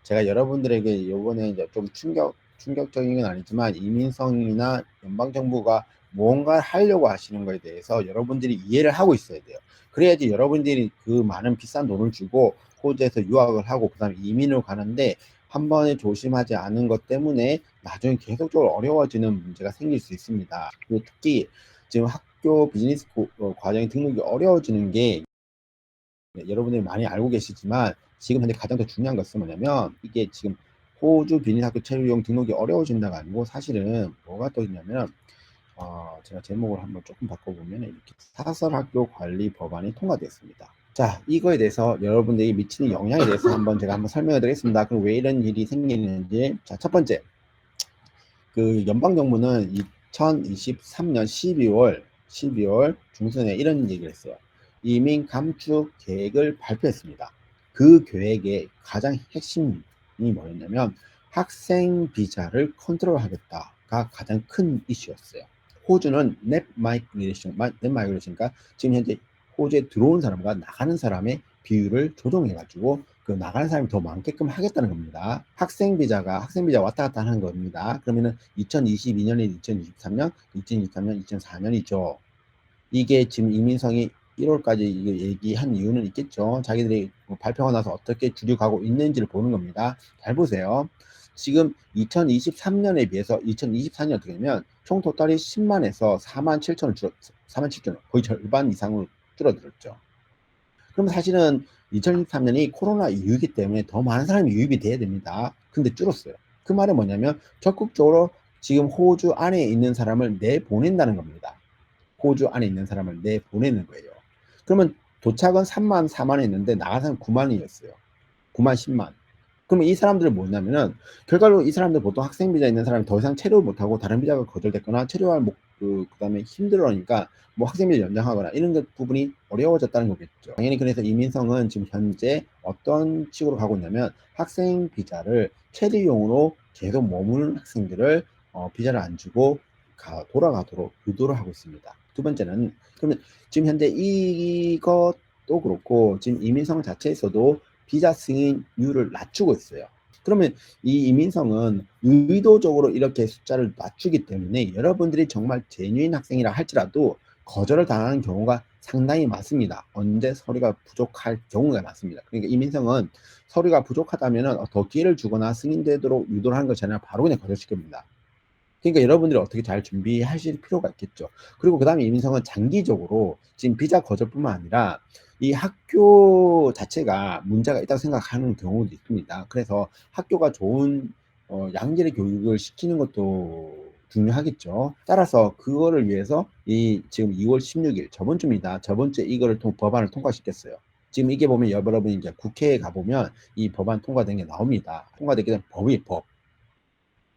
제가 여러분들에게 이번에 이제 좀 충격적인 건 아니지만 이민성이나 연방정부가 뭔가 하려고 하시는 거에 대해서 여러분들이 이해를 하고 있어야 돼요. 그래야지 여러분들이 그 많은 비싼 돈을 주고 호주에서 유학을 하고 그다음에 이민을 가는데 한 번에 조심하지 않은 것 때문에 나중에 계속적으로 어려워지는 문제가 생길 수 있습니다. 그리고 특히 지금 학교 비즈니스 과정의 등록이 어려워지는 게 여러분들이 많이 알고 계시지만 지금 현재 가장 더 중요한 것은 뭐냐면 이게 지금 호주 비즈니스학교 체류용 등록이 어려워진다가 아니고 사실은 뭐가 또 있냐면 제가 제목을 한번 조금 바꿔보면 이렇게 사설학교 관리 법안이 통과됐습니다. 자, 이거에 대해서 여러분들이 미치는 영향에 대해서 제가 한번 설명해 드리겠습니다. 그럼 왜 이런 일이 생기는지. 자, 첫 번째, 그 연방정부는 2023년 12월 중순에 이런 얘기를 했어요. 이민 감축 계획을 발표했습니다. 그 계획의 가장 핵심이 뭐였냐면 학생 비자를 컨트롤하겠다가 가장 큰 이슈였어요. 호주는 넷 마이그레이션과 지금 현재 호주에 들어온 사람과 나가는 사람의 비율을 조정해가지고 그 나가는 사람이 더 많게끔 하겠다는 겁니다. 학생 비자 왔다 갔다 하는 겁니다. 그러면은 2022년에 2023년, 2023년, 2004년이죠. 이게 지금 이민성이 1월까지 얘기한 이유는 있겠죠. 자기들이 발표가 나서 어떻게 줄여가고 있는지를 보는 겁니다. 잘 보세요. 지금 2023년에 비해서 2024년 어떻게 되면 총 토탈이 10만에서 4만 7천을 줄었죠. 4만 7천, 거의 절반 이상으로 줄어들었죠. 그럼 사실은 2023년이 코로나 이후이기 때문에 더 많은 사람이 유입이 돼야 됩니다. 근데 줄었어요. 그 말은 뭐냐면 적극적으로 지금 호주 안에 있는 사람을 내보낸다는 겁니다. 호주 안에 있는 사람을 내보내는 거예요. 그러면 도착은 3만, 4만 했는데 나간 사람 9만이었어요. 9만, 10만. 그러면 이 사람들은 뭐냐면은 결과로 이 사람들 보통 학생 비자 있는 사람이 더 이상 체류 못하고 다른 비자가 거절됐거나 체류할 그다음에 힘들어하니까 뭐 학생 비자 연장하거나 이런 부분이 어려워졌다는 거겠죠. 당연히 그래서 이민성은 지금 현재 어떤 식으로 가고 있냐면 학생 비자를 체류용으로 계속 머무는 학생들을 비자를 안 주고 돌아가도록 유도를 하고 있습니다. 두 번째는 그러면 지금 현재 이것도 그렇고 지금 이민성 자체에서도 비자 승인율을 낮추고 있어요. 그러면 이 이민성은 의도적으로 이렇게 숫자를 낮추기 때문에 여러분들이 정말 제뉴인 학생이라 할지라도 거절을 당하는 경우가 상당히 많습니다. 언제 서류가 부족할 경우가 많습니다. 그러니까 이민성은 서류가 부족하다면 더 기회를 주거나 승인되도록 유도를 하는 것이 아니라 바로 그냥 거절시킵니다. 그러니까 여러분들이 어떻게 잘 준비하실 필요가 있겠죠. 그리고 그 다음에 이민성은 장기적으로 지금 비자 거절뿐만 아니라 이 학교 자체가 문제가 있다고 생각하는 경우도 있습니다. 그래서 학교가 좋은 양질의 교육을 시키는 것도 중요하겠죠. 따라서 그거를 위해서 이 지금 2월 16일 저번 주입니다. 저번 주에 이거를 법안을 통과시켰어요. 지금 이게 보면 여러분 이제 국회에 가보면 이 법안 통과된 게 나옵니다. 통과되게 된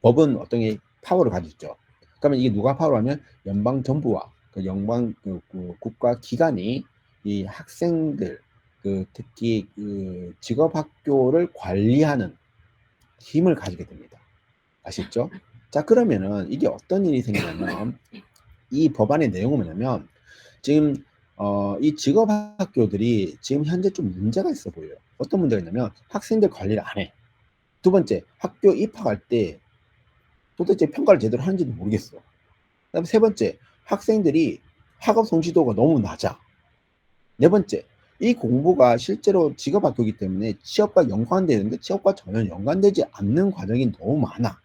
법은 어떤 게 파워를 가지고 있죠. 그러면 이게 누가 파워를 하면 연방 정부와 그 국가 기관이 이 학생들 특히 직업 학교를 관리하는 힘을 가지게 됩니다. 아시죠? 자, 그러면은 이게 어떤 일이 생기냐면 이 법안의 내용은 뭐냐면 지금 이 직업 학교들이 지금 현재 좀 문제가 있어 보여요. 어떤 문제가 있냐면 학생들 관리를 안 해. 두 번째, 학교 입학할 때 도대체 평가를 제대로 하는지도 모르겠어. 그다음에 세 번째, 학생들이 학업 성취도가 너무 낮아. 네 번째, 이 공부가 실제로 직업학교이기 때문에 취업과 연관되는데 취업과 전혀 연관되지 않는 과정이 너무 많아.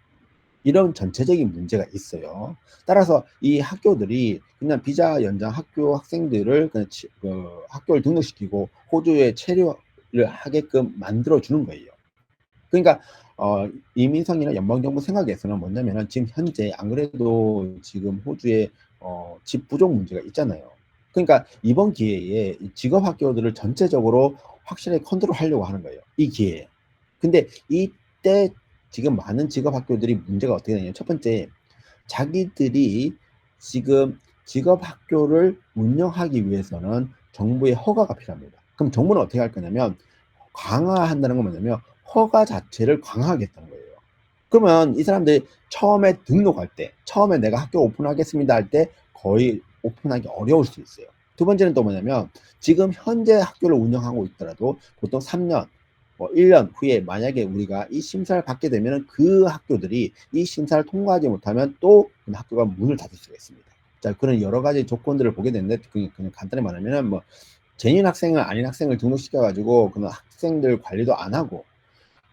이런 전체적인 문제가 있어요. 따라서 이 학교들이 그냥 비자 연장 학교 학생들을 그냥 학교를 등록시키고 호주에 체류를 하게끔 만들어 주는 거예요. 그러니까 이민성이나 연방정부 생각에서는 뭐냐면은 지금 현재 안 그래도 지금 호주에 집 부족 문제가 있잖아요. 그러니까 이번 기회에 직업 학교들을 전체적으로 확실하게 컨트롤 하려고 하는 거예요. 이 기회에. 근데 이때 지금 많은 직업 학교들이 문제가 어떻게 되냐면 첫 번째, 자기들이 지금 직업 학교를 운영하기 위해서는 정부의 허가가 필요합니다. 그럼 정부는 어떻게 할 거냐면 강화한다는 건 뭐냐면 허가 자체를 강화하겠다는 거예요. 그러면 이 사람들이 처음에 등록할 때, 처음에 내가 학교 오픈하겠습니다 할 때 거의 오픈하기 어려울 수 있어요. 두 번째는 또 뭐냐면 지금 현재 학교를 운영하고 있더라도 보통 3년, 뭐 1년 후에 만약에 우리가 이 심사를 받게 되면 그 학교들이 이 심사를 통과하지 못하면 또 그 학교가 문을 닫을 수가 있습니다. 자, 그런 여러 가지 조건들을 보게 되는데 그냥 간단히 말하면은 뭐 재인 학생을 아닌 학생을 등록시켜 가지고 그 학생들 관리도 안 하고,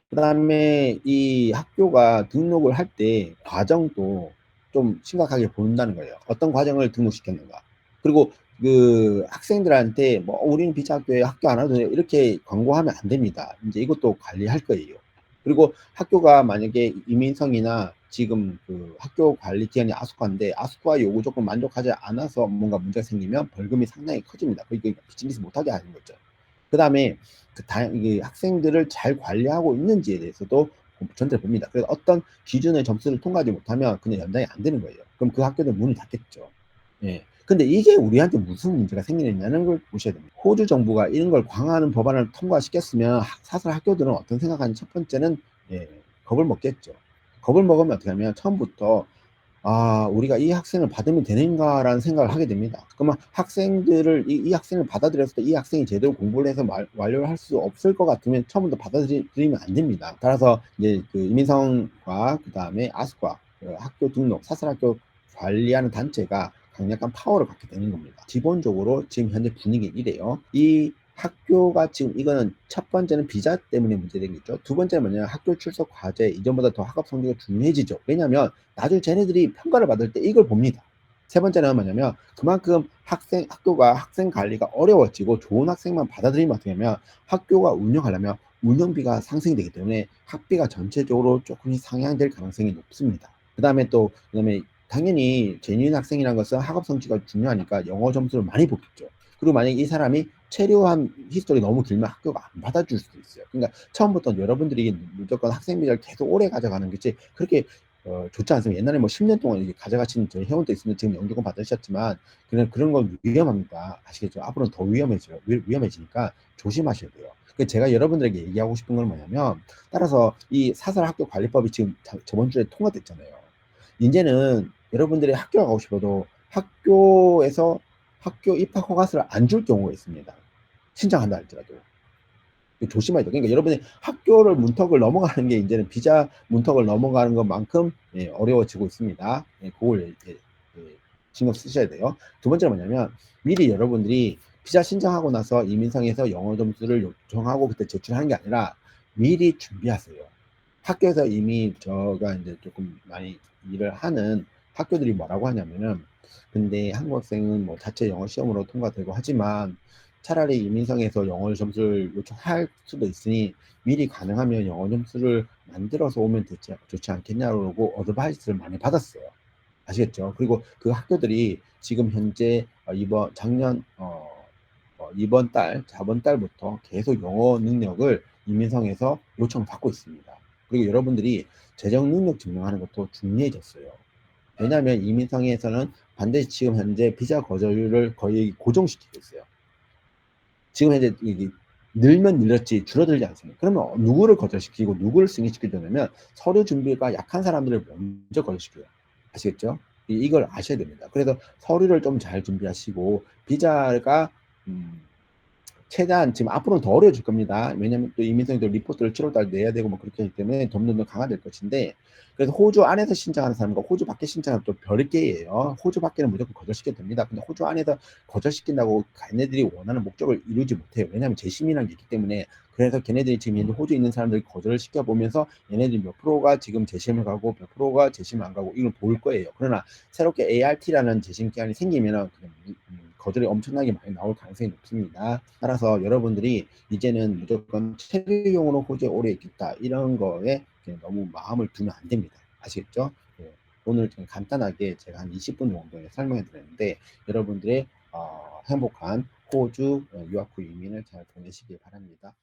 그다음에 이 학교가 등록을 할 때 과정도 좀 심각하게 본다는 거예요. 어떤 과정을 등록시켰는가. 그리고 그 학생들한테 뭐 우리는 비자학교에 학교 안 와도 돼요 이렇게 광고하면 안 됩니다. 이제 이것도 관리할 거예요. 그리고 학교가 만약에 이민성이나 지금 그 학교 관리 기관이 아스쿠아인데 아스쿠아 요구 조건 만족하지 않아서 뭔가 문제가 생기면 벌금이 상당히 커집니다. 그러니까 비즈니스 못하게 하는 거죠. 그 다음에 이게 학생들을 잘 관리하고 있는지에 대해서도 전체를 봅니다. 그래서 어떤 기준의 점수를 통과하지 못하면 그냥 연장이 안 되는 거예요. 그럼 그 학교는 문을 닫겠죠. 예. 근데 이게 우리한테 무슨 문제가 생기느냐는 걸 보셔야 됩니다. 호주 정부가 이런 걸 강화하는 법안을 통과시켰으면 사설 학교들은 어떤 생각하는지, 첫 번째는 예, 겁을 먹겠죠. 겁을 먹으면 어떻게 하면 처음부터 우리가 이 학생을 받으면 되는가라는 생각을 하게 됩니다. 그러면 학생들을, 이 학생을 받아들였을 때 이 학생이 제대로 공부를 해서 완료를 할 수 없을 것 같으면 처음부터 받아들이면 안 됩니다. 따라서 이제 그 이민성과 그 다음에 아스과 그 학교 등록, 사설학교 관리하는 단체가 강력한 파워를 갖게 되는 겁니다. 기본적으로 지금 현재 분위기 이래요. 이 학교가 지금 이거는 첫 번째는 비자 때문에 문제되겠죠. 두 번째는 뭐냐, 학교 출석 과제 이전보다 더 학업 성적이 중요해지죠. 왜냐하면 나중에 쟤네들이 평가를 받을 때 이걸 봅니다. 세 번째는 뭐냐면 그만큼 학교가 학생 관리가 어려워지고 좋은 학생만 받아들이면 어떻게 하면 학교가 운영하려면 운영비가 상승이 되기 때문에 학비가 전체적으로 조금씩 상향될 가능성이 높습니다. 그다음에 당연히 재미있는 학생이라는 것은 학업 성취가 중요하니까 영어 점수를 많이 보겠죠. 그리고 만약에 이 사람이 체류한 히스토리 너무 길면 학교가 안 받아줄 수도 있어요. 그러니까 처음부터 여러분들이 무조건 학생 비자를 계속 오래 가져가는 것이 그렇게 좋지 않습니다. 옛날에 뭐 10년 동안 이렇게 가져가신 저희 회원도 있으면 지금 영주권 받으셨지만 그런 건 위험합니다. 아시겠죠? 앞으로는 더 위험해지니까 조심하셔야 돼요. 제가 여러분들에게 얘기하고 싶은 건 뭐냐면, 따라서 이 사설 학교 관리법이 지금 저번 주에 통과됐잖아요. 이제는 여러분들이 학교 가고 싶어도 학교에서 학교 입학 허가서를 안 줄 경우가 있습니다. 신청한다 할지라도. 조심해야 돼요. 그러니까 여러분이 학교를 문턱을 넘어가는 게 이제는 비자 문턱을 넘어가는 것만큼 어려워지고 있습니다. 그걸 신경 쓰셔야 돼요. 두 번째는 뭐냐면, 미리 여러분들이 비자 신청하고 나서 이민성에서 영어 점수를 요청하고 그때 제출하는 게 아니라 미리 준비하세요. 학교에서 이미 저가 이제 조금 많이 일을 하는 학교들이 뭐라고 하냐면은, 근데 한국 학생은 뭐 자체 영어 시험으로 통과되고 하지만 차라리 이민성에서 영어 점수를 요청할 수도 있으니 미리 가능하면 영어 점수를 만들어서 오면 좋지 않겠냐고 어드바이스를 많이 받았어요. 아시겠죠? 그리고 그 학교들이 지금 현재 이번 달, 저번 달부터 계속 영어 능력을 이민성에서 요청을 받고 있습니다. 그리고 여러분들이 재정 능력 증명하는 것도 중요해졌어요. 왜냐하면 이민성에서는 반드시 지금 현재 비자 거절률을 거의 고정시키고 있어요. 지금 현재 이게 늘면 늘렸지 줄어들지 않습니다. 그러면 누구를 거절시키고 누구를 승인시키려면 서류 준비가 약한 사람들을 먼저 거절시켜요. 아시겠죠? 이걸 아셔야 됩니다. 그래서 서류를 좀 잘 준비하시고 비자가 최대한 지금 앞으로는 더 어려워질 겁니다. 왜냐면 또 이민성도 리포트를 7월달 내야 되고 뭐 그렇게 하기 때문에 점점 더 강화될 것인데, 그래서 호주 안에서 신청하는 사람과 호주 밖에 신청하는 또 별개예요. 호주 밖에는 무조건 거절시켜도 됩니다. 근데 호주 안에서 거절시킨다고 걔네들이 원하는 목적을 이루지 못해요. 왜냐하면 재심이라는 게 있기 때문에. 그래서 걔네들이 지금 현재 호주에 있는 사람들 거절을 시켜보면서 얘네들이 몇 프로가 지금 재심을 가고 몇 프로가 재심을 안 가고 이걸 볼 거예요. 그러나 새롭게 ART라는 재심 기한이 생기면 거절이 엄청나게 많이 나올 가능성이 높습니다. 따라서 여러분들이 이제는 무조건 체류용으로 호주에 오래 있겠다 이런 거에 너무 마음을 두면 안 됩니다. 아시겠죠? 오늘 좀 간단하게 제가 한 20분 정도에 설명해 드렸는데 여러분들의 행복한 호주 유학 후 이민을 잘 보내시길 바랍니다.